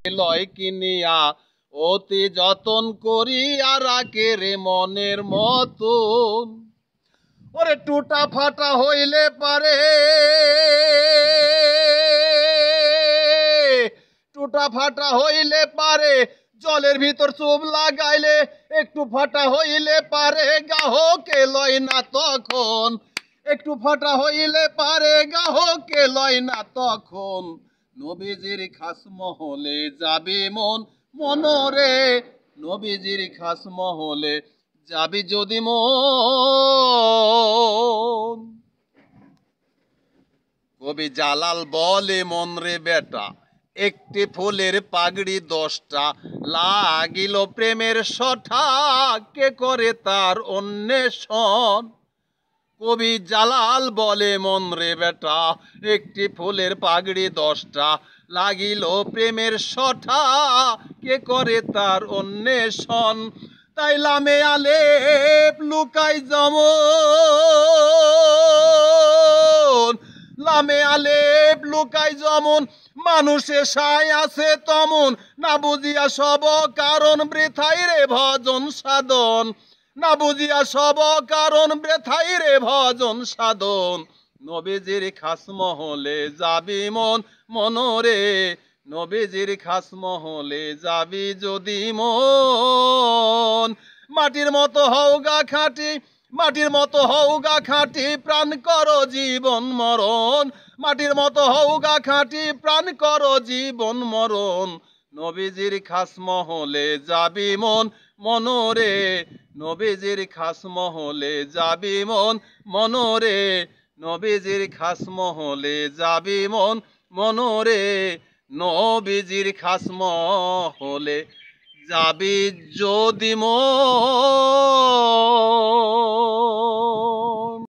লয় কিনিয়া অতি যতন করিয়া রাখে রে মনের মতন। ওরে টুটা ফাটা হইলে পারে, টুটা ফাটা হইলে পারে জলের ভিতর চুপ লাগাইলে, একটু ফাটা হইলে পারে গাহকে লয় না তখন, একটু ফাটা হইলে পারে গাহকে লয় না তখন। নবীজির খাস মহলে যাবি মন মনরে, নবীজির খাস মহলে যাবি যদি মন। কবি জালাল বলে মন রে বেটা, একটি ফুলের পাগড়ি 10টা, লাগিল প্রেমের শঠা, কে করে তার অন্বেষণ। কবি জালাল বলে মন রে বেটা, একটি ফুলের পাগড়ি 10টা, লাগিল প্রেমের শঠা, কে করে তার অন্বেষণ। তাই লামে আলেপ লুকাই যেমন, লামে আলেপ লুকাই যেমন, মানুষে সাই আছে তমন, না বুঝিয়া সব কারণ বৃথাই রে ভজন সাধন, না বুঝিয়া সব কারণ বৃথাই রে ভজন সাধন। নবীজির খাস মহলে যাবি মন মনরে, নবীজির খাস মহলে যাবি যদি মন। মাটির মতো হওগা খাঁটি, মাটির মতো হওগা খাঁটি, প্রাণ করো জীবন মরণ, মাটির মতো হওগা খাঁটি, প্রাণ করো জীবন মরণ। নবীজির খাস মহলে যাবি মন মনরে, নবীজির খাস মহলে যাবি মন মনরে, নবীজির খাস মহলে যাবি মন মনরে, নবীজির খাস মহলে যাবি যদি মন।